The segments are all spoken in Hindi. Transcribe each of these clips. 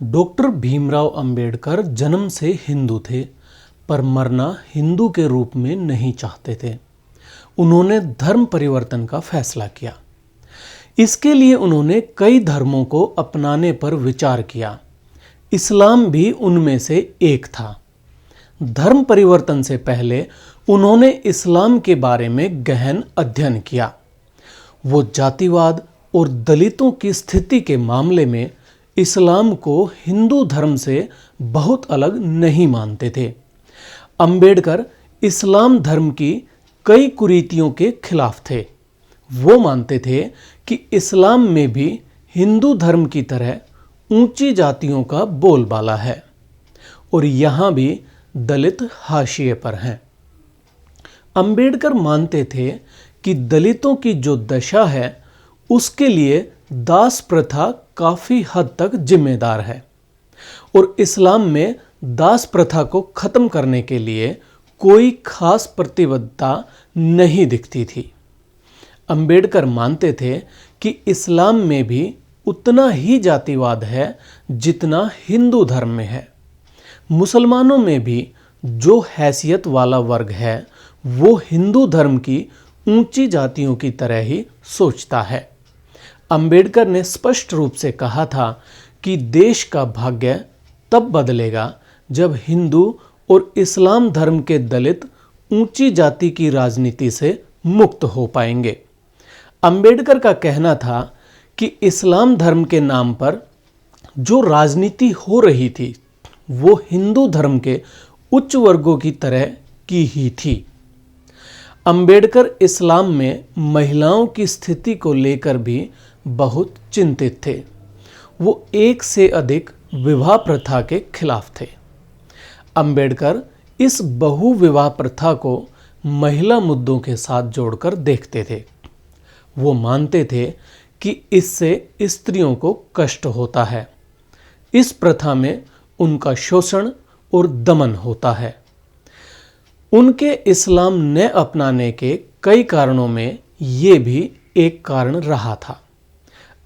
डॉक्टर भीमराव अंबेडकर जन्म से हिंदू थे, पर मरना हिंदू के रूप में नहीं चाहते थे। उन्होंने धर्म परिवर्तन का फैसला किया। इसके लिए उन्होंने कई धर्मों को अपनाने पर विचार किया। इस्लाम भी उनमें से एक था। धर्म परिवर्तन से पहले उन्होंने इस्लाम के बारे में गहन अध्ययन किया। वो जातिवाद और दलितों की स्थिति के मामले में इस्लाम को हिंदू धर्म से बहुत अलग नहीं मानते थे। अंबेडकर इस्लाम धर्म की कई कुरीतियों के खिलाफ थे। वो मानते थे कि इस्लाम में भी हिंदू धर्म की तरह ऊंची जातियों का बोलबाला है और यहाँ भी दलित हाशिए पर हैं। अंबेडकर मानते थे कि दलितों की जो दशा है उसके लिए दास प्रथा काफी हद तक जिम्मेदार है और इस्लाम में दास प्रथा को खत्म करने के लिए कोई खास प्रतिबद्धता नहीं दिखती थी। अंबेडकर मानते थे कि इस्लाम में भी उतना ही जातिवाद है जितना हिंदू धर्म में है। मुसलमानों में भी जो हैसियत वाला वर्ग है वो हिंदू धर्म की ऊंची जातियों की तरह ही सोचता है। अंबेडकर ने स्पष्ट रूप से कहा था कि देश का भाग्य तब बदलेगा जब हिंदू और इस्लाम धर्म के दलित ऊंची जाति की राजनीति से मुक्त हो पाएंगे। अंबेडकर का कहना था कि इस्लाम धर्म के नाम पर जो राजनीति हो रही थी वो हिंदू धर्म के उच्च वर्गों की तरह की ही थी। अंबेडकर इस्लाम में महिलाओं की स्थिति को लेकर भी बहुत चिंतित थे। वो एक से अधिक विवाह प्रथा के खिलाफ थे। अंबेडकर इस बहु विवाह प्रथा को महिला मुद्दों के साथ जोड़कर देखते थे। वो मानते थे कि इससे स्त्रियों को कष्ट होता है। इस प्रथा में उनका शोषण और दमन होता है। उनके इस्लाम न अपनाने के कई कारणों में ये भी एक कारण रहा था।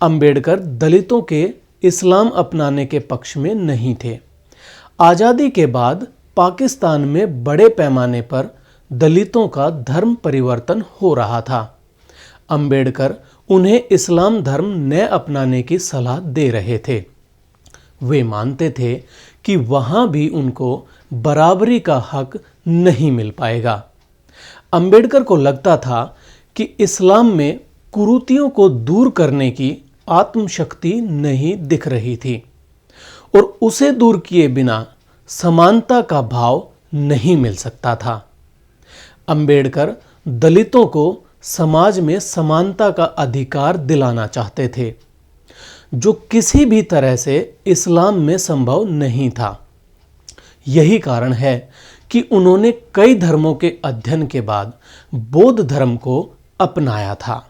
अंबेडकर दलितों के इस्लाम अपनाने के पक्ष में नहीं थे। आज़ादी के बाद पाकिस्तान में बड़े पैमाने पर दलितों का धर्म परिवर्तन हो रहा था। अंबेडकर उन्हें इस्लाम धर्म न अपनाने की सलाह दे रहे थे। वे मानते थे कि वहाँ भी उनको बराबरी का हक नहीं मिल पाएगा। अंबेडकर को लगता था कि इस्लाम में कुरीतियों को दूर करने की आत्मशक्ति नहीं दिख रही थी और उसे दूर किए बिना समानता का भाव नहीं मिल सकता था। अंबेडकर दलितों को समाज में समानता का अधिकार दिलाना चाहते थे, जो किसी भी तरह से इस्लाम में संभव नहीं था। यही कारण है कि उन्होंने कई धर्मों के अध्ययन के बाद बौद्ध धर्म को अपनाया था।